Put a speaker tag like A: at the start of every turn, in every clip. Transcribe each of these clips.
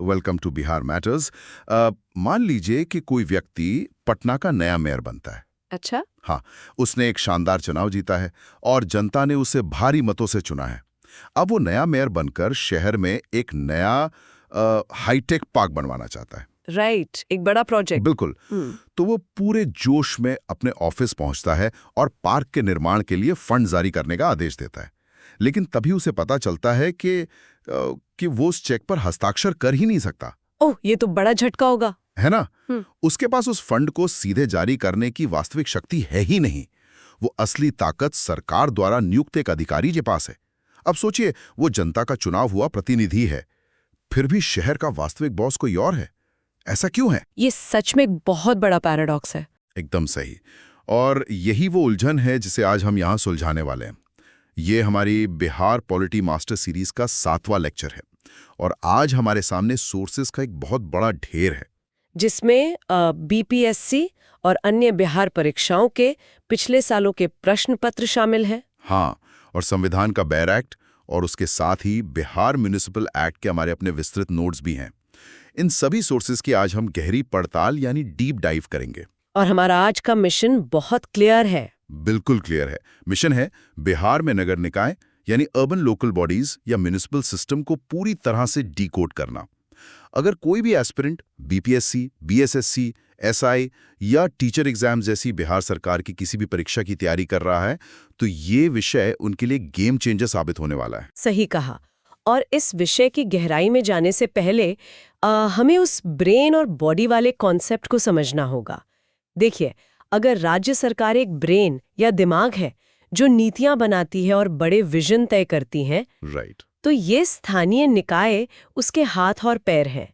A: Welcome to Bihar matters. मान लीजिए कि कोई व्यक्ति पटना का नया मेयर बनता है।
B: अच्छा।
A: हाँ, उसने एक शानदार चुनाव जीता है और जनता ने उसे भारी मतों से चुना है। अब वो नया मेयर बनकर शहर में एक नया हाईटेक पार्क बनवाना चाहता है।
B: राइट, एक बड़ा प्रोजेक्ट।
A: बिल्कुल। तो वो पूरे जोश में अपने ऑफिस पहुंचता है और पार्क के निर्माण के लिए फंड जारी करने का आदेश देता है। लेकिन तभी उसे पता चलता है कि वो उस चेक पर हस्ताक्षर कर ही नहीं सकता।
B: ओह, ये तो बड़ा झटका होगा,
A: है ना? उसके पास उस फंड को सीधे जारी करने की वास्तविक शक्ति है ही नहीं। वो असली ताकत सरकार द्वारा नियुक्त एक अधिकारी के पास है। अब सोचिए, वो जनता का चुनाव हुआ प्रतिनिधि है, फिर भी शहर का वास्तविक बॉस कोई और है। ऐसा क्यों है?
B: ये सच में एक बहुत बड़ा पैराडॉक्स है।
A: एकदम सही। और यही वो उलझन है जिसे आज हम यहाँ सुलझाने वाले हैं। ये हमारी बिहार पॉलिटी मास्टर सीरीज का 7वां लेक्चर है और आज हमारे सामने सोर्सेस का एक बहुत बड़ा ढेर है,
B: जिसमें बीपीएससी और अन्य बिहार परीक्षाओं के पिछले सालों के प्रश्न पत्र शामिल हैं।
A: हाँ, और संविधान का बैर एक्ट और उसके साथ ही बिहार म्युनिसिपल एक्ट के हमारे अपने विस्तृत नोट्स भी हैं। इन सभी सोर्सेज की आज हम गहरी पड़ताल यानी डीप डाइव करेंगे।
B: और हमारा आज का मिशन बहुत क्लियर है।
A: बिल्कुल क्लियर है। मिशन है बिहार में नगर निकाय यानी अर्बन लोकल बॉडीज या म्युनिसिपल सिस्टम को पूरी तरह से डीकोड करना। अगर कोई भी एस्पिरेंट बीपीएससी, बीएसएससी, एसआई या टीचर एग्जाम जैसी बिहार सरकार की किसी भी परीक्षा की तैयारी कर रहा है, तो ये विषय उनके लिए गेम चेंजर साबित होने वाला है।
B: सही कहा। और इस विषय की गहराई में जाने से पहले हमें उस ब्रेन और बॉडी वाले कॉन्सेप्ट को समझना होगा। देखिए, अगर राज्य सरकार एक ब्रेन या दिमाग है जो नीतियां बनाती है और बड़े विजन तय करती हैं,
A: राइट,
B: तो ये स्थानीय निकाय उसके हाथ और पैर हैं।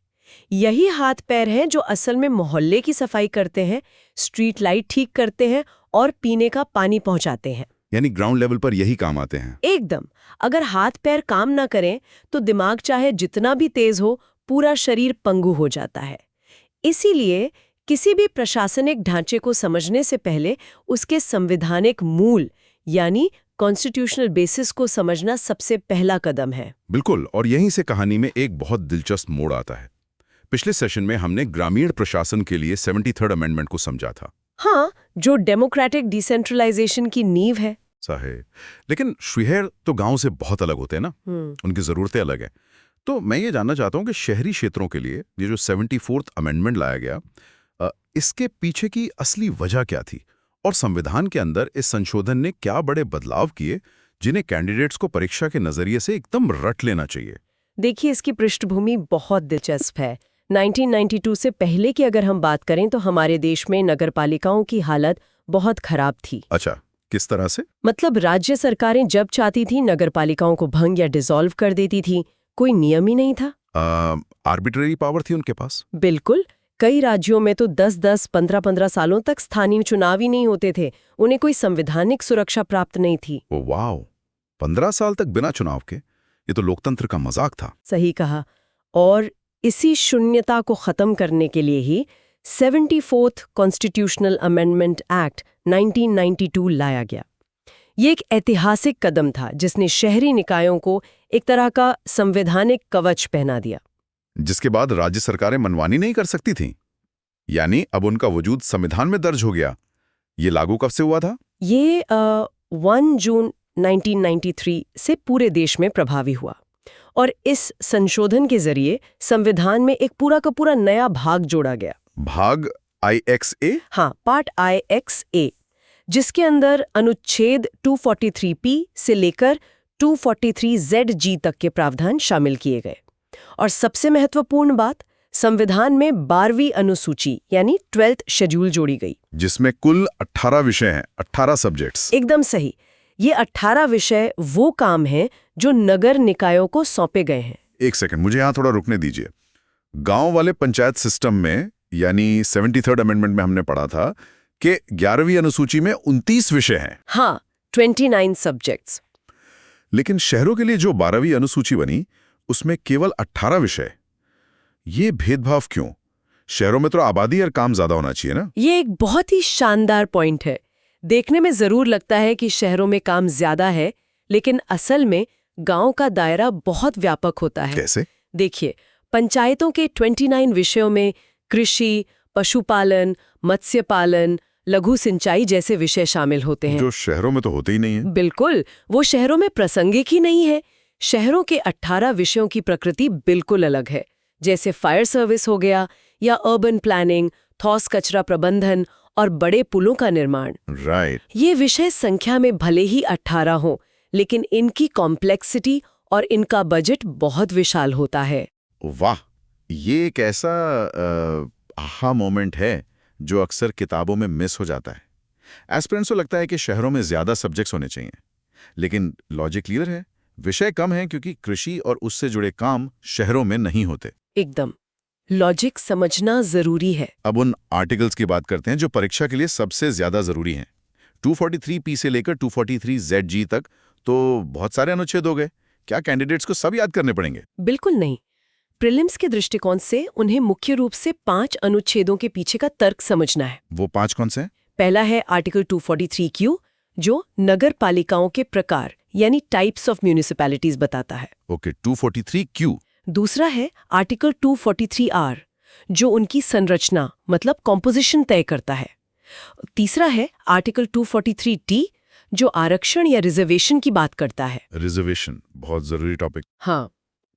B: यही हाथ पैर हैं जो असल में मोहल्ले की सफाई करते हैं, स्ट्रीट लाइट ठीक करते हैं और पीने का पानी पहुंचाते हैं।
A: यानी ग्राउंड लेवल पर यही काम आते हैं।
B: एकदम। अगर हाथ पैर काम ना करें तो दिमाग चाहे जितना भी तेज हो, पूरा शरीर पंगु हो जाता है। इसीलिए किसी भी प्रशासनिक ढांचे को समझने से पहले उसके संवैधानिक मूल यानी कॉन्स्टिट्यूशनल बेसिस को समझना सबसे पहला कदम है।
A: बिल्कुल, और यहीं से कहानी में एक बहुत दिलचस्प मोड़ आता है। पिछले सेशन में हमने ग्रामीण प्रशासन के लिए 73rd अमेंडमेंट को समझा था।
B: हाँ, जो डेमोक्रेटिक डिसेंट्रलाइजेशन की नींव है।
A: सही। लेकिन शहर तो गांव से बहुत अलग होते हैं ना, उनकी जरूरतें अलग हैं। तो मैं ये जानना चाहता हूं कि शहरी क्षेत्रों के लिए ये जो 74th अमेंडमेंट लाया गया, इसके पीछे की असली वजह क्या थी और संविधान के अंदर इस संशोधन ने क्या बड़े बदलाव किए जिन्हें कैंडिडेट्स को परीक्षा के नजरिए से एकदम रट लेना चाहिए?
B: देखिए, इसकी पृष्ठभूमि बहुत दिलचस्प है। 1992 से पहले की अगर हम बात करें तो हमारे देश में नगरपालिकाओं की हालत बहुत खराब थी।
A: अच्छा, किस तरह से?
B: मतलब राज्य सरकारें जब चाहती थी नगरपालिकाओं को भंग या डिसॉल्व कर देती थी। कोई नियम ही नहीं था।
A: आर्बिट्रेरी पावर थी उनके पास।
B: बिल्कुल। कई राज्यों में तो 10-10, 15-15 सालों तक स्थानीय चुनाव ही नहीं होते थे। उन्हें कोई संवैधानिक सुरक्षा प्राप्त नहीं थी।
A: ओ वाह, 15 साल तक बिना चुनाव के? ये तो लोकतंत्र का मजाक था।
B: सही कहा। और इसी शून्यता को खत्म करने के लिए ही 74th कॉन्स्टिट्यूशनल अमेंडमेंट एक्ट 1992 लाया गया। ये एक ऐतिहासिक कदम था जिसने शहरी निकायों को एक तरह का संवैधानिक कवच पहना दिया,
A: जिसके बाद राज्य सरकारें मनमानी नहीं कर सकती थीं। यानी अब उनका वजूद संविधान में दर्ज हो गया। ये लागू कब से हुआ था?
B: ये 1 जून 1993 से पूरे देश में प्रभावी हुआ और इस संशोधन के जरिए संविधान में एक पूरा का पूरा नया भाग जोड़ा गया।
A: भाग IXA?
B: हाँ, पार्ट IXA, जिसके अंदर अनुच्छेद 243P से लेकर 243ZG तक के प्रावधान शामिल किए गए। और सबसे महत्वपूर्ण बात, संविधान में 12वीं अनुसूची यानी 12th शेड्यूल जोड़ी गई, जिसमें
A: कुल 18 विषय हैं, 18 सब्जेक्ट्स।
B: एकदम सही। ये 18 विषय वो काम हैं जो नगर निकायों को सौंपे गए हैं।
A: एक सेकंड, मुझे यहाँ थोड़ा रुकने दीजिए। गांव वाले पंचायत सिस्टम में यानी 73rd अमेंडमेंट में हमने पढ़ा था कि 11वीं अनुसूची में 29 विषय हैं।
B: हाँ, 29 सब्जेक्ट्स।
A: लेकिन शहरों के लिए जो 12वीं अनुसूची बनी उसमें केवल 18 विषय। ये भेदभाव क्यों? शहरों में तो आबादी और काम ज्यादा होना चाहिए ना?
B: ये एक बहुत ही शानदार पॉइंट है। देखने में जरूर लगता है कि शहरों में काम ज्यादा है, लेकिन असल में गांव का दायरा बहुत व्यापक होता है।
A: कैसे?
B: देखिए, पंचायतों के 29 विषयों में कृषि, पशुपालन, मत्स्य पालन, लघु सिंचाई जैसे विषय शामिल होते हैं।
A: जो शहरों में तो होते ही नहीं है।
B: बिल्कुल, वो शहरों में प्रासंगिक ही नहीं है। शहरों के 18 विषयों की प्रकृति बिल्कुल अलग है, जैसे फायर सर्विस हो गया या अर्बन प्लानिंग, ठोस कचरा प्रबंधन और बड़े पुलों का निर्माण।
A: राइट।
B: ये विषय संख्या में भले ही 18 हों, लेकिन इनकी कॉम्प्लेक्सिटी और इनका बजट बहुत विशाल होता है।
A: वाह, ये एक ऐसा आहा मोमेंट है जो अक्सर किताबों में मिस हो जाता है। एस्पिरेंट्स को लगता है कि शहरों में ज्यादा सब्जेक्ट्स होने चाहिए, लेकिन लॉजिक क्लियर है, विषय कम है क्योंकि कृषि और उससे जुड़े काम शहरों में नहीं होते।
B: एकदम, लॉजिक समझना जरूरी है।
A: अब उन आर्टिकल्स की बात करते हैं जो परीक्षा के लिए सबसे ज्यादा जरूरी हैं। 243P से लेकर 243ZG तक तो बहुत सारे अनुच्छेद हो गए। क्या कैंडिडेट्स को सब याद करने पड़ेंगे?
B: बिल्कुल नहीं। प्रीलिम्स के दृष्टिकोण से उन्हें मुख्य रूप से 5 अनुच्छेदों के पीछे का तर्क समझना है।
A: वो 5 कौन से हैं?
B: पहला है आर्टिकल 243Q, जो नगर पालिकाओं के प्रकार यानी टाइप्स ऑफ म्यूनिसिपैलिटीज बताता है।
A: Okay, 243Q।
B: दूसरा है आर्टिकल 243R, जो उनकी संरचना मतलब कॉम्पोजिशन तय करता है। तीसरा है आर्टिकल 243T, जो आरक्षण या रिजर्वेशन की बात करता है।
A: रिजर्वेशन बहुत जरूरी टॉपिक।
B: हाँ।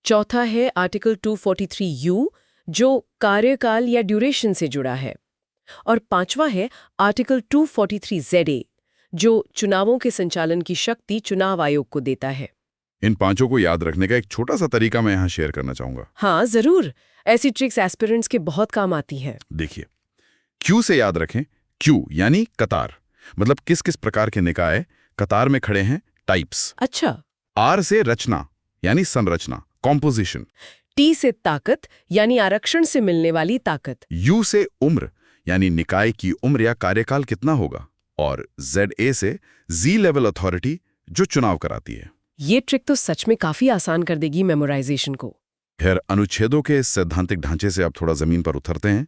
B: चौथा है आर्टिकल 243U, जो कार्यकाल या ड्यूरेशन से जुड़ा है। और पांचवा है आर्टिकल 243ZA, जो चुनावों के संचालन की शक्ति चुनाव आयोग को देता है।
A: इन पांचों को याद रखने का एक छोटा सा तरीका मैं यहाँ शेयर करना चाहूंगा।
B: हाँ जरूर, ऐसी ट्रिक्स एस्पिरेंट्स के बहुत काम आती हैं।
A: देखिए, क्यू से याद रखें। क्यू यानी कतार, मतलब किस किस प्रकार के निकाय कतार में खड़े हैं, टाइप्स।
B: अच्छा।
A: आर से रचना यानी संरचना, कॉम्पोजिशन।
B: टी से ताकत यानी आरक्षण से मिलने वाली ताकत।
A: यू से उम्र यानी निकाय की उम्र या कार्यकाल कितना होगा। और ZA से जी लेवल अथॉरिटी, जो चुनाव कराती है।
B: ये ट्रिक तो सच में काफी आसान कर देगी मेमोराइजेशन को।
A: फिर अनुच्छेदों के सैद्धांतिक ढांचे से अब थोड़ा जमीन पर उतरते हैं।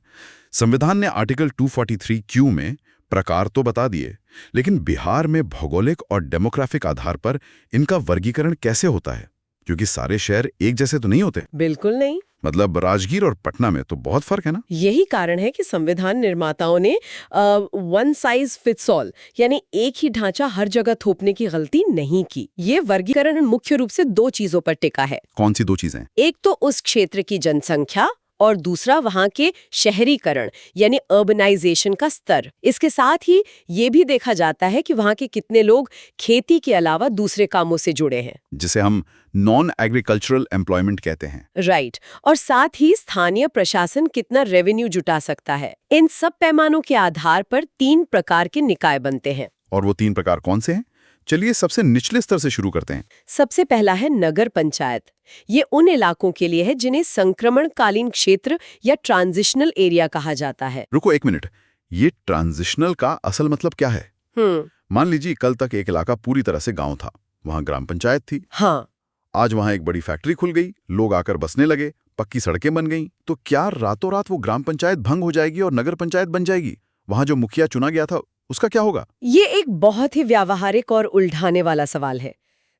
A: संविधान ने आर्टिकल 243Q में प्रकार तो बता दिए, लेकिन बिहार में भौगोलिक और डेमोग्राफिक आधार पर इनका वर्गीकरण कैसे होता है? क्योंकि सारे शहर एक जैसे तो नहीं होते।
B: बिल्कुल नहीं।
A: मतलब राजगीर और पटना में तो बहुत फर्क है ना।
B: यही कारण है कि संविधान निर्माताओं ने वन साइज फिट्स ऑल यानी एक ही ढांचा हर जगह थोपने की गलती नहीं की। ये वर्गीकरण मुख्य रूप से 2 चीजों पर टिका है।
A: कौन सी 2 चीजें?
B: एक तो उस क्षेत्र की जनसंख्या और दूसरा वहां के शहरीकरण यानी अर्बनाइजेशन का स्तर। इसके साथ ही ये भी देखा जाता है कि वहां के कितने लोग खेती के अलावा दूसरे कामों से जुड़े हैं,
A: जिसे हम नॉन एग्रीकल्चरल एम्प्लॉयमेंट कहते हैं।
B: राइट। और साथ ही स्थानीय प्रशासन कितना रेवेन्यू जुटा सकता है। इन सब पैमानों के आधार पर 3 प्रकार के निकाय बनते हैं।
A: और वो 3 प्रकार कौन से हैं? चलिए सबसे निचले स्तर से शुरू करते हैं।
B: सबसे पहला है नगर पंचायत। ये उन इलाकों के लिए है जिन्हें संक्रमणकालीन क्षेत्र या ट्रांजिशनल एरिया कहा जाता है।
A: रुको 1 मिनट, ये ट्रांजिशनल का असल मतलब क्या है? मान लीजिए कल तक एक इलाका पूरी तरह से गांव था, वहां ग्राम पंचायत थी।
B: हाँ।
A: आज वहां एक बड़ी फैक्ट्री खुल गई, लोग आकर बसने लगे, पक्की सड़कें बन गईं, तो क्या रातों रात वो ग्राम पंचायत भंग हो जाएगी और नगर पंचायत बन जाएगी? वहां जो मुखिया चुना गया था उसका क्या होगा?
B: ये एक बहुत ही व्यावहारिक और उलझाने वाला सवाल है।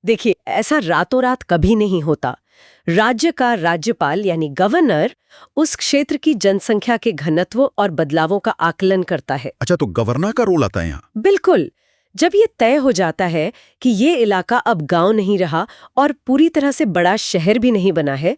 B: देखिए, ऐसा रातों रात कभी नहीं होता। राज्य का राज्यपाल यानी गवर्नर उस क्षेत्र की जनसंख्या के घनत्व और बदलावों का आकलन करता है।
A: अच्छा, तो गवर्नर का रोल आता है यहाँ?
B: बिल्कुल। जब ये तय हो जाता है कि ये इलाका अब गांव नहीं रहा और पूरी तरह से बड़ा शहर भी नहीं बना है,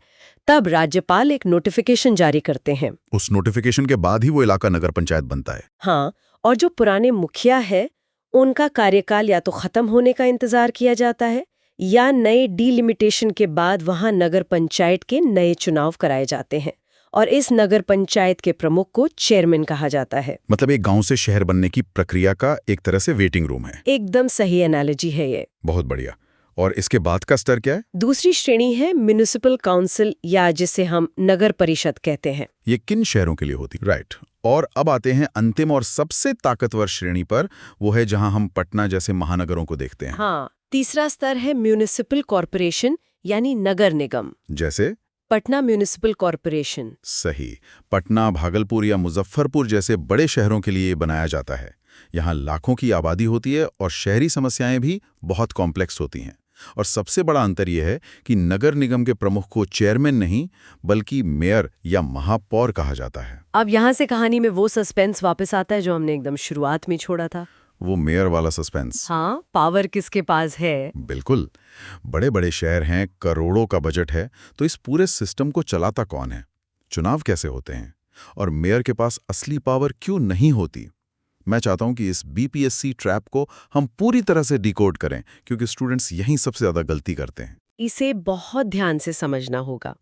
B: तब राज्यपाल एक नोटिफिकेशन जारी करते हैं।
A: उस नोटिफिकेशन के बाद ही वो इलाका नगर पंचायत बनता है।
B: हाँ, और जो पुराने मुखिया है उनका कार्यकाल या तो खत्म होने का इंतजार किया जाता है या नए डीलिमिटेशन के बाद वहां नगर पंचायत के नए चुनाव कराए जाते हैं। और इस नगर पंचायत के प्रमुख को चेयरमैन कहा जाता है।
A: मतलब एक गांव से शहर बनने की प्रक्रिया का एक तरह से वेटिंग रूम है।
B: एकदम सही एनालॉजी है ये।
A: बहुत बढ़िया। और इसके बाद का स्तर क्या है?
B: दूसरी श्रेणी है म्युनिसिपल काउंसिल या जिसे हम नगर परिषद कहते हैं।
A: ये किन शहरों के लिए होती? राइट। और अब आते हैं अंतिम और सबसे ताकतवर श्रेणी पर, वो है जहां हम पटना जैसे महानगरों को देखते हैं।
B: हाँ, तीसरा स्तर है म्युनिसिपल कॉर्पोरेशन यानी नगर निगम।
A: जैसे
B: पटना म्युनिसिपल कॉर्पोरेशन।
A: सही। पटना, भागलपुर या मुजफ्फरपुर जैसे बड़े शहरों के लिए बनाया जाता है। यहाँ लाखों की आबादी होती है और शहरी समस्याएं भी बहुत कॉम्प्लेक्स होती हैं। और सबसे बड़ा अंतर यह है कि नगर निगम के प्रमुख को चेयरमैन नहीं बल्कि मेयर या महापौर कहा जाता है।
B: अब यहाँ से कहानी में वो सस्पेंस वापस आता है जो हमने एकदम शुरुआत में छोड़ा था।
A: वो मेयर वाला सस्पेंस।
B: हाँ, पावर किसके पास है।
A: बिल्कुल। बड़े बड़े शहर हैं, करोड़ों का बजट है, तो इस पूरे सिस्टम को चलाता कौन है? चुनाव कैसे होते हैं? और मेयर के पास असली पावर क्यों नहीं होती? मैं चाहता हूं कि इस बीपीएससी ट्रैप को हम पूरी तरह से डिकोड करें, क्योंकि स्टूडेंट्स यहीं सबसे ज्यादा गलती करते हैं।
B: इसे बहुत ध्यान से समझना होगा।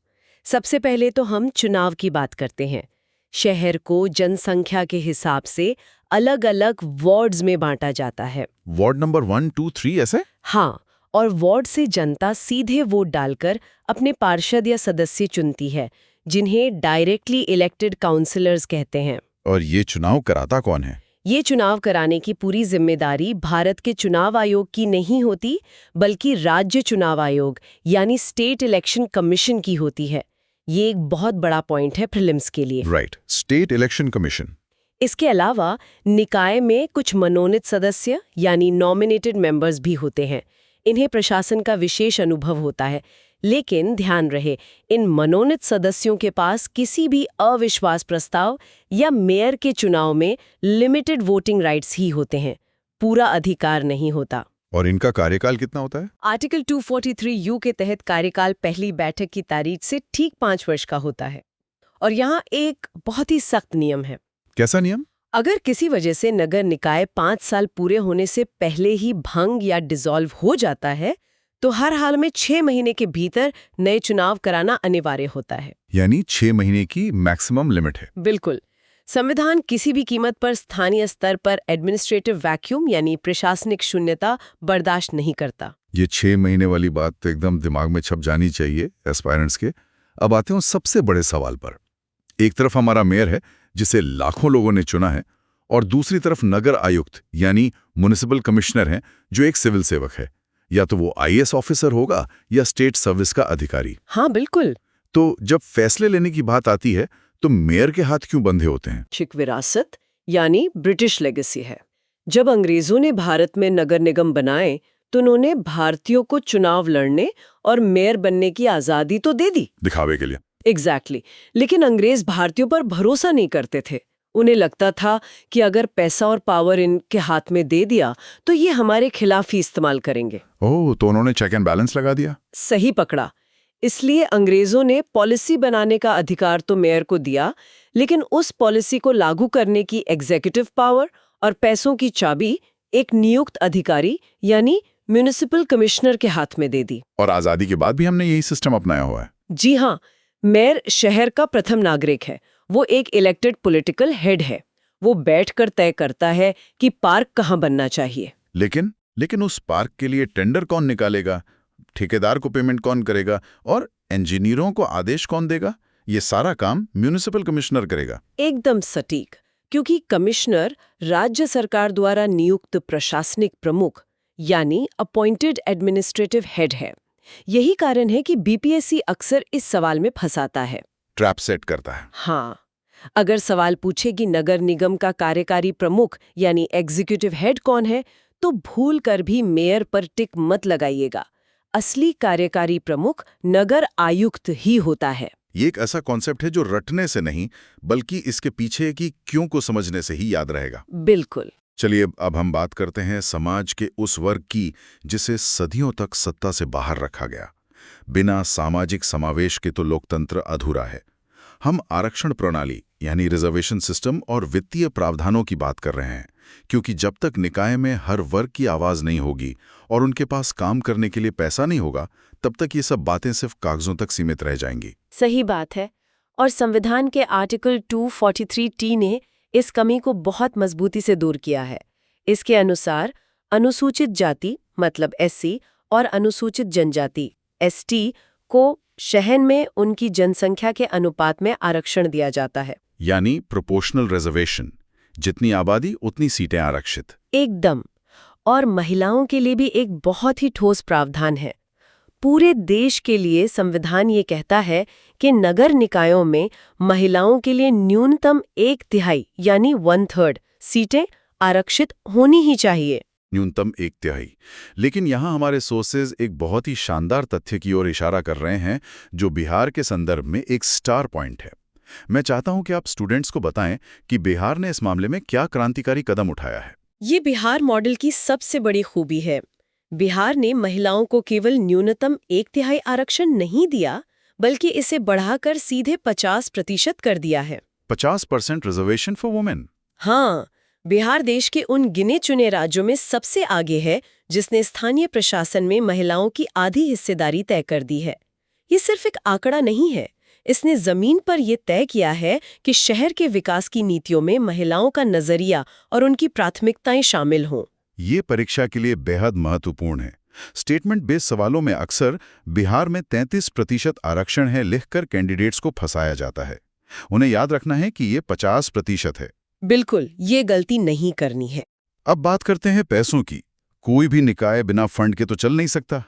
B: सबसे पहले तो हम चुनाव की बात करते हैं। शहर को जनसंख्या के हिसाब से अलग अलग वार्ड्स में बांटा जाता है।
A: वार्ड नंबर 1, 2, 3 ऐसे?
B: हाँ, और वार्ड से जनता सीधे वोट डालकर अपने पार्षद या सदस्य चुनती है, जिन्हें डायरेक्टली इलेक्टेड काउंसिलर्स कहते हैं।
A: और ये चुनाव कराता कौन है?
B: ये चुनाव कराने की पूरी जिम्मेदारी भारत के चुनाव आयोग की नहीं होती, बल्कि राज्य चुनाव आयोग यानी स्टेट इलेक्शन कमीशन की होती है। ये एक बहुत बड़ा पॉइंट है प्रीलिम्स के लिए।
A: Right, state election commission.
B: इसके अलावा निकाय में कुछ मनोनीत सदस्य यानी नॉमिनेटेड मेंबर्स भी होते हैं। इन्हें प्रशासन का विशेष अनुभव होता है, लेकिन ध्यान रहे, इन मनोनीत सदस्यों के पास किसी भी अविश्वास प्रस्ताव या मेयर के चुनाव में लिमिटेड वोटिंग राइट्स ही होते हैं, पूरा अधिकार नहीं होता।
A: और इनका कार्यकाल कितना होता है?
B: आर्टिकल 243U के तहत कार्यकाल पहली बैठक की तारीख से ठीक 5 वर्ष का होता है। और यहाँ एक बहुत ही सख्त नियम है।
A: कैसा नियम?
B: अगर किसी वजह से नगर निकाय 5 साल पूरे होने से पहले ही भंग या डिसॉल्व हो जाता है, तो हर हाल में 6 महीने के भीतर नए चुनाव कराना अनिवार्य होता है।
A: यानी 6 महीने की मैक्सिमम लिमिट है।
B: बिल्कुल। संविधान किसी भी कीमत पर स्थानीय स्तर पर एडमिनिस्ट्रेटिव वैक्यूम यानी प्रशासनिक शून्यता बर्दाश्त नहीं करता।
A: ये 6 महीने वाली बात तो एकदम दिमाग में छप जानी चाहिए एस्पायरेंट्स के। अब आते हैं सबसे बड़े सवाल पर। एक तरफ हमारा मेयर है जिसे लाखों लोगों ने चुना है, और दूसरी तरफ नगर आयुक्त यानी म्युनिसिपल कमिश्नर हैं जो एक सिविल सेवक है। या तो वो आईएएस ऑफिसर होगा या स्टेट सर्विस का अधिकारी।
B: हाँ बिल्कुल।
A: तो जब फैसले लेने की बात आती है तो मेयर के हाथ क्यों बंधे होते हैं?
B: छिक विरासत यानी ब्रिटिश लेगेसी है। जब अंग्रेजों ने भारत में नगर निगम बनाए तो उन्होंने भारतीयों को चुनाव लड़ने और मेयर बनने की आजादी तो दे दी,
A: दिखावे के लिए।
B: एग्जैक्टली। लेकिन अंग्रेज भारतीयों पर भरोसा नहीं करते थे। उन्हें लगता था कि अगर पैसा और पावर इनके हाथ में दे दिया तो ये हमारे खिलाफ ही इस्तेमाल करेंगे।
A: ओह, तो उन्होंने चेक एंड बैलेंस लगा दिया।
B: सही पकड़ा। इसलिए अंग्रेजों ने पॉलिसी बनाने का अधिकार तो मेयर को दिया, लेकिन उस पॉलिसी को लागू करने की एग्जीक्यूटिव पावर और पैसों की चाबी एक नियुक्त अधिकारी यानी म्युनिसिपल कमिश्नर के हाथ में दे दी।
A: और आजादी के बाद भी हमने यही सिस्टम अपनाया हुआ है।
B: जी हाँ, मेयर शहर का प्रथम नागरिक है। वो एक इलेक्टेड पॉलिटिकल हेड है। वो बैठकर तय करता है कि पार्क कहाँ बनना चाहिए।
A: लेकिन उस पार्क के लिए टेंडर कौन निकालेगा, ठेकेदार को पेमेंट कौन करेगा और इंजीनियरों को आदेश कौन देगा? ये सारा काम म्युनिसिपल कमिश्नर करेगा।
B: एकदम सटीक, क्योंकि कमिश्नर राज्य सरकार द्वारा नियुक्त प्रशासनिक प्रमुख यानी अपॉइंटेड एडमिनिस्ट्रेटिव हेड है। यही कारण है कि बीपीएससी अक्सर इस सवाल में फंसाता है,
A: ट्रैप सेट करता है।
B: हाँ, अगर सवाल पूछे कि नगर निगम का कार्यकारी प्रमुख यानी एग्जीक्यूटिव हेड कौन है, तो भूल कर भी मेयर पर टिक मत लगाइएगा। असली कार्यकारी प्रमुख नगर आयुक्त ही होता है।
A: ये एक ऐसा कॉन्सेप्ट है जो रटने से नहीं बल्कि इसके पीछे की क्यों को समझने से ही याद रहेगा।
B: बिल्कुल।
A: चलिए अब हम बात करते हैं समाज के उस वर्ग की जिसे सदियों तक सत्ता से बाहर रखा गया। बिना सामाजिक समावेश के तो लोकतंत्र अधूरा है। हम आरक्षण प्रणाली यानी रिजर्वेशन सिस्टम और वित्तीय प्रावधानों की बात कर रहे हैं, क्योंकि जब तक निकाय में हर वर्ग की आवाज नहीं होगी और उनके पास काम करने के लिए पैसा नहीं होगा, तब तक ये सब बातें सिर्फ कागजों तक सीमित रह जाएंगी।
B: सही बात है। और संविधान के आर्टिकल 243T ने इस कमी को बहुत मजबूती से दूर किया है। इसके अनुसार अनुसूचित जाति मतलब एससी और अनुसूचित जनजाति एसटी को शहर में उनकी जनसंख्या के अनुपात में आरक्षण दिया जाता है,
A: यानी प्रोपोर्शनल रिजर्वेशन, जितनी आबादी उतनी सीटें आरक्षित।
B: एकदम। और महिलाओं के लिए भी एक बहुत ही ठोस प्रावधान है। पूरे देश के लिए संविधान ये कहता है कि नगर निकायों में महिलाओं के लिए न्यूनतम 1/3 यानी 1/3 सीटें आरक्षित होनी ही चाहिए।
A: न्यूनतम 1/3। लेकिन यहाँ हमारे सोर्सेज एक बहुत ही शानदार तथ्य की ओर इशारा कर रहे हैं, जो बिहार के संदर्भ में एक स्टार पॉइंट है। मैं चाहता हूं कि आप स्टूडेंट्स को बताएं कि बिहार ने इस मामले में क्या क्रांतिकारी कदम उठाया है।
B: ये बिहार मॉडल की सबसे बड़ी खूबी है। बिहार ने महिलाओं को केवल न्यूनतम 1/3 आरक्षण नहीं दिया, बल्कि इसे बढ़ाकर सीधे 50% कर दिया है।
A: 50% रिजर्वेशन फॉर वुमेन।
B: हाँ, बिहार देश के उन गिने चुने राज्यों में सबसे आगे है जिसने स्थानीय प्रशासन में महिलाओं की आधी हिस्सेदारी तय कर दी है। ये सिर्फ एक आंकड़ा नहीं है, इसने जमीन पर यह तय किया है कि शहर के विकास की नीतियों में महिलाओं का नजरिया और उनकी प्राथमिकताएं शामिल हों।
A: ये परीक्षा के लिए बेहद महत्वपूर्ण है। स्टेटमेंट बेस्ड सवालों में अक्सर बिहार में 33% आरक्षण है लिखकर कैंडिडेट्स को फंसाया जाता है। उन्हें याद रखना है कि ये 50% है।
B: बिल्कुल, ये गलती नहीं करनी है।
A: अब बात करते हैं पैसों की। कोई भी निकाय बिना फंड के तो चल नहीं सकता।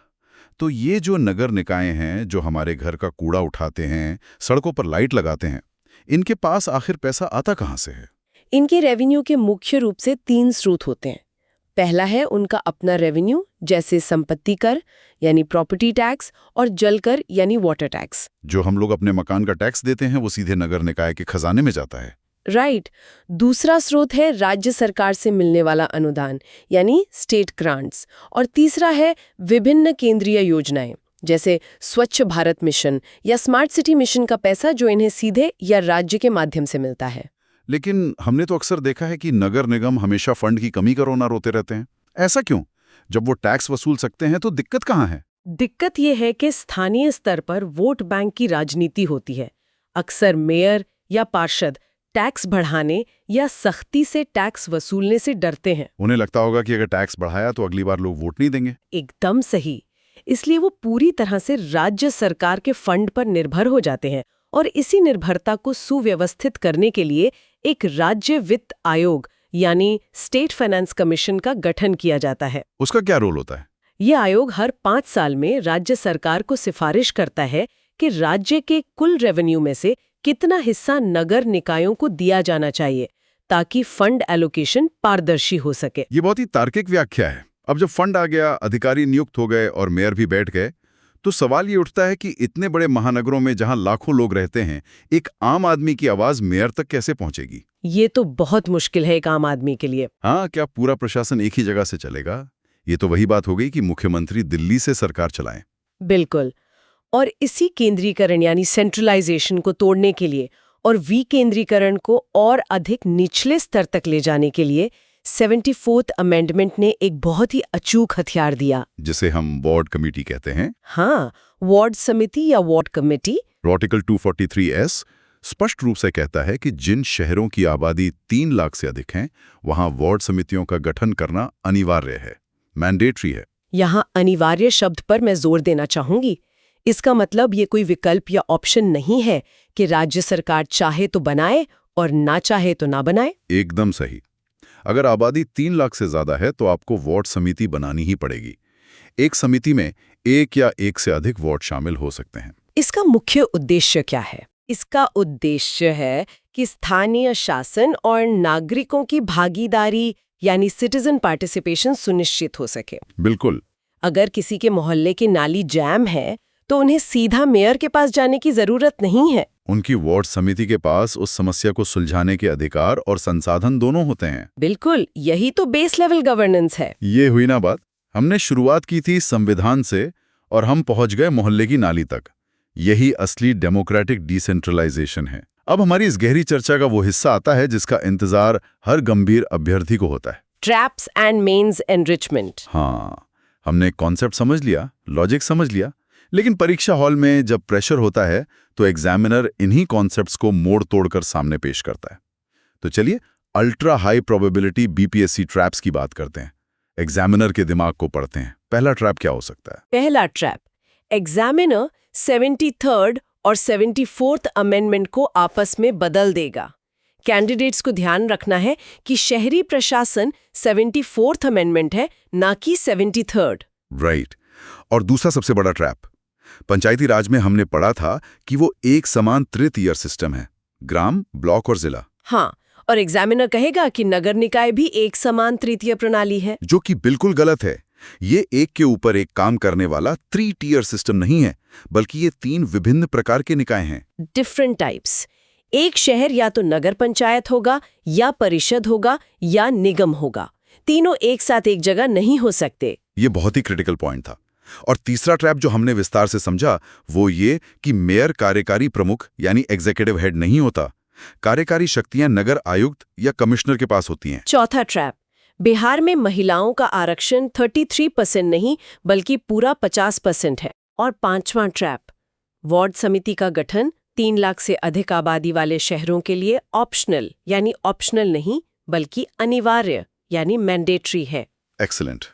A: तो ये जो नगर निकाय हैं, जो हमारे घर का कूड़ा उठाते हैं, सड़कों पर लाइट लगाते हैं, इनके पास आखिर पैसा आता कहाँ से है?
B: इनके रेवेन्यू के मुख्य रूप से 3 स्रोत होते हैं। पहला है उनका अपना रेवेन्यू, जैसे संपत्ति कर यानी प्रॉपर्टी टैक्स और जल कर यानी वाटर टैक्स।
A: जो हम लोग अपने मकान का टैक्स देते हैं वो सीधे नगर निकाय के खजाने में जाता है।
B: राइट। दूसरा स्रोत है राज्य सरकार से मिलने वाला अनुदान यानी स्टेट ग्रांट्स। और तीसरा है विभिन्न केंद्रीय योजनाएं, जैसे स्वच्छ भारत मिशन या स्मार्ट सिटी मिशन का पैसा, जो इन्हें सीधे या राज्य के माध्यम से मिलता है।
A: लेकिन हमने तो अक्सर देखा है कि नगर निगम हमेशा फंड की कमी का रोना रोते रहते हैं। ऐसा क्यों? जब वो टैक्स वसूल सकते हैं तो दिक्कत कहाँ है?
B: दिक्कत ये है कि स्थानीय स्तर पर वोट बैंक की राजनीति होती है। अक्सर मेयर या पार्षद टैक्स बढ़ाने या सख्ती से टैक्स वसूलने से डरते हैं।
A: उन्हें लगता होगा कि अगर टैक्स बढ़ाया तो अगली बार लोग वोट नहीं देंगे।
B: एकदम सही। इसलिए वो पूरी तरह से राज्य सरकार के फंड पर निर्भर हो जाते हैं और इसी निर्भरता को सुव्यवस्थित करने के लिए एक राज्य वित्त आयोग यानी स्टेट फाइनेंस कमीशन का गठन किया जाता है।
A: उसका क्या रोल होता है?
B: ये आयोग हर 5 साल में राज्य सरकार को सिफारिश करता है कि राज्य के कुल रेवेन्यू में से कितना हिस्सा नगर निकायों को दिया जाना चाहिए, ताकि फंड एलोकेशन पारदर्शी हो सके।
A: ये बहुत ही तार्किक व्याख्या है। अब जब फंड आ गया, अधिकारी नियुक्त हो गए और मेयर भी बैठ गए, तो सवाल ये उठता है कि इतने बड़े महानगरों में जहां लाखों लोग रहते हैं, एक आम आदमी की आवाज मेयर तक कैसे पहुंचेगी?
B: ये तो बहुत मुश्किल है एक आम आदमी के लिए।
A: हाँ, क्या पूरा प्रशासन एक ही जगह से चलेगा? ये तो वही बात हो गई कि मुख्यमंत्री दिल्ली से सरकार चलाएं।
B: बिल्कुल। और इसी केंद्रीकरण यानी सेंट्रलाइजेशन को तोड़ने के लिए और विकेंद्रीकरण को और अधिक निचले स्तर तक ले जाने के लिए 74th अमेंडमेंट ने एक बहुत ही अचूक हथियार दिया,
A: जिसे हम वार्ड कमेटी कहते हैं।
B: हाँ, वार्ड समिति या वार्ड कमेटी।
A: आर्टिकल 243S स्पष्ट रूप से कहता है कि जिन शहरों की आबादी 3 लाख से अधिक है, वहां वार्ड समितियों का गठन करना अनिवार्य है, मैंडेटरी है।
B: यहाँ अनिवार्य शब्द पर मैं जोर देना चाहूंगी। इसका मतलब ये कोई विकल्प या ऑप्शन नहीं है कि राज्य सरकार चाहे तो बनाए और ना चाहे तो ना बनाए।
A: एकदम सही। अगर आबादी 3 लाख से ज्यादा है तो आपको वार्ड समिति बनानी ही पड़ेगी। एक समिति में 1 या 1 से अधिक वार्ड शामिल हो सकते हैं।
B: इसका मुख्य उद्देश्य क्या है? इसका उद्देश्य है कि स्थानीय शासन और नागरिकों की भागीदारी यानी सिटीजन पार्टिसिपेशन सुनिश्चित हो सके।
A: बिल्कुल।
B: अगर किसी के मोहल्ले की नाली जैम है तो उन्हें सीधा मेयर के पास जाने की जरूरत नहीं है।
A: उनकी वार्ड समिति के पास उस समस्या को सुलझाने के अधिकार और संसाधन दोनों होते हैं।
B: बिल्कुल, यही तो बेस लेवल गवर्नेंस है।
A: ये हुई ना बात। हमने शुरुआत की थी संविधान से और हम पहुंच गए मोहल्ले की नाली तक। यही असली डेमोक्रेटिक डिसेंट्रलाइजेशन है। अब हमारी इस गहरी चर्चा का वो हिस्सा आता है जिसका इंतजार हर गंभीर अभ्यर्थी को होता है।
B: Traps and mains enrichment.
A: हाँ, हमने कॉन्सेप्ट समझ लिया, लॉजिक समझ लिया, लेकिन परीक्षा हॉल में जब प्रेशर होता है तो एग्जामिनर इन्हीं कॉन्सेप्ट्स को मोड़ तोड़कर सामने पेश करता है। तो चलिए ultra high probability BPSC traps की बात करते हैं। एग्जामिनर के दिमाग को पढ़ते हैं। पहला ट्रैप क्या हो सकता है?
B: पहला ट्रैप, एग्जामिनर 73rd और 74th अमेंडमेंट को आपस में बदल देगा। कैंडिडेट्स को ध्यान रखना है कि शहरी प्रशासन 74th अमेंडमेंट है, ना कि 73rd।
A: राइट। और दूसरा सबसे बड़ा ट्रैप, पंचायती राज में हमने पढ़ा था कि वो एक समान तृतीय सिस्टम है, ग्राम, ब्लॉक और जिला।
B: हाँ, और एग्जामिनर कहेगा कि नगर निकाय भी एक समान तृतीय प्रणाली है।
A: जो कि बिल्कुल गलत है। ये एक के ऊपर एक काम करने वाला 3 टियर सिस्टम नहीं है, बल्कि ये 3 विभिन्न प्रकार के निकाय हैं।
B: Different types. एक शहर या तो नगर पंचायत होगा, या परिषद होगा, या निगम होगा। तीनों एक साथ एक जगह नहीं हो सकते।
A: ये बहुत ही क्रिटिकल पॉइंट था। और तीसरा ट्रैप जो हमने विस्तार से समझा वो ये कि मेयर कार्यकारी प्रमुख यानी एग्जीक्यूटिव हेड नहीं होता। कार्यकारी शक्तियां नगर आयुक्त या कमिश्नर के पास होती हैं।
B: चौथा ट्रैप, बिहार में महिलाओं का आरक्षण 33% नहीं बल्कि पूरा 50% है। और पांचवां ट्रैप, वार्ड समिति का गठन 3 लाख से अधिक आबादी वाले शहरों के लिए ऑप्शनल यानी ऑप्शनल नहीं बल्कि अनिवार्य यानी मैंडेटरी है।
A: एक्सीलेंट।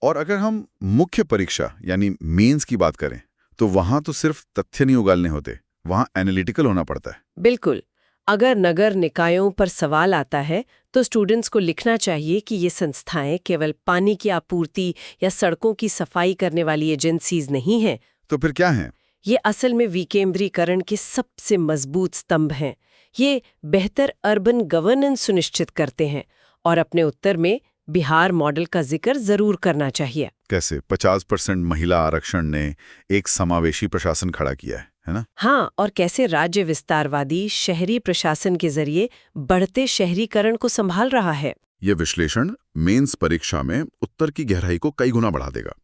A: और अगर हम मुख्य परीक्षा यानी मेंस की बात करें तो वहां तो सिर्फ तथ्य नहीं उगालने होते, वहां एनालिटिकल होना पड़ता है।
B: बिल्कुल। अगर नगर निकायों पर सवाल आता है तो स्टूडेंट्स को लिखना चाहिए कि ये संस्थाएं केवल पानी की आपूर्ति या सड़कों की सफाई करने वाली एजेंसीज नहीं हैं।
A: तो फिर क्या है?
B: ये असल में विकेंद्रीकरण के सबसे मजबूत स्तंभ हैं। ये बेहतर अर्बन गवर्नेंस सुनिश्चित करते हैं। और अपने उत्तर में बिहार मॉडल का जिक्र जरूर करना चाहिए।
A: कैसे 50% महिला आरक्षण ने एक समावेशी प्रशासन खड़ा किया है ना?
B: हाँ, और कैसे राज्य विस्तारवादी शहरी प्रशासन के जरिए बढ़ते शहरीकरण को संभाल रहा है।
A: ये विश्लेषण मेंस परीक्षा में उत्तर की गहराई को कई गुना बढ़ा देगा।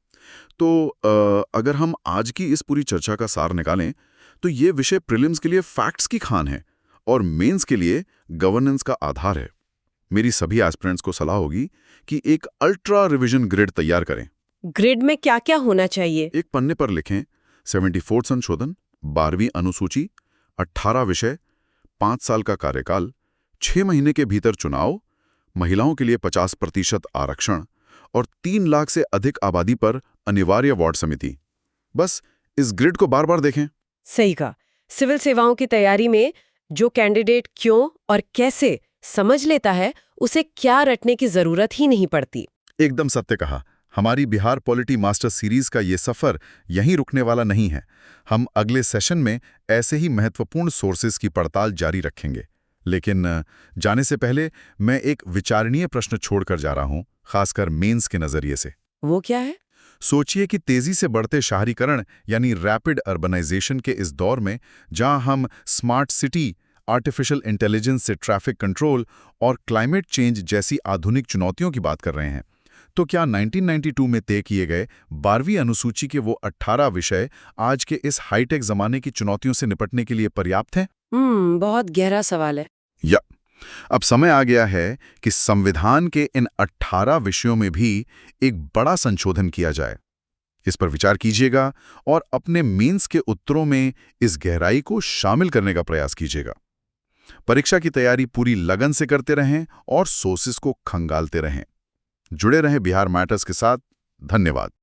A: तो अगर हम आज की इस पूरी चर्चा का सार निकालें तो ये विषय प्रीलिम्स के लिए फैक्ट्स की खान है और मेंस के लिए गवर्नेंस का आधार है। मेरी सभी एस्पिरेंट्स को सलाह होगी कि एक अल्ट्रा रिवीजन ग्रिड तैयार करें।
B: ग्रिड में क्या क्या होना चाहिए?
A: एक पन्ने पर लिखें 74 संशोधन, 12वीं अनुसूची, 18 विषय, 5 साल का कार्यकाल, 6 महीने के भीतर चुनाव, महिलाओं के लिए 50% आरक्षण और 3 लाख से अधिक आबादी पर अनिवार्य वार्ड समिति। बस इस ग्रिड को बार बार देखें।
B: सही कहा। सिविल सेवाओं की तैयारी में जो कैंडिडेट क्यों और कैसे समझ लेता है उसे क्या रटने की जरूरत ही नहीं पड़ती।
A: एकदम सत्य कहा। हमारी बिहार पॉलिटी मास्टर सीरीज का ये सफर यहीं रुकने वाला नहीं है। हम अगले सेशन में ऐसे ही महत्वपूर्ण सोर्सेज की पड़ताल जारी रखेंगे। लेकिन जाने से पहले मैं एक विचारणीय प्रश्न छोड़कर जा रहा हूं, खासकर मेंस के नजरिए से।
B: वो क्या है?
A: सोचिए कि तेजी से बढ़ते शहरीकरण यानी रैपिड अर्बनाइजेशन के इस दौर में जहां हम स्मार्ट सिटी, आर्टिफिशियल इंटेलिजेंस से ट्रैफिक कंट्रोल और क्लाइमेट चेंज जैसी आधुनिक चुनौतियों की बात कर रहे हैं, तो क्या 1992 में तय किए गए 12वीं अनुसूची के वो 18 विषय आज के इस हाईटेक जमाने की चुनौतियों से निपटने के लिए पर्याप्त हैं?
B: बहुत गहरा सवाल है।
A: या अब समय आ गया है कि संविधान के इन 18 विषयों में भी एक बड़ा संशोधन किया जाए। इस पर विचार कीजिएगा और अपने मेंस के उत्तरों में इस गहराई को शामिल करने का प्रयास कीजिएगा। परीक्षा की तैयारी पूरी लगन से करते रहें और सोर्सेस को खंगालते रहें। जुड़े रहें बिहार मैटर्स के साथ। धन्यवाद।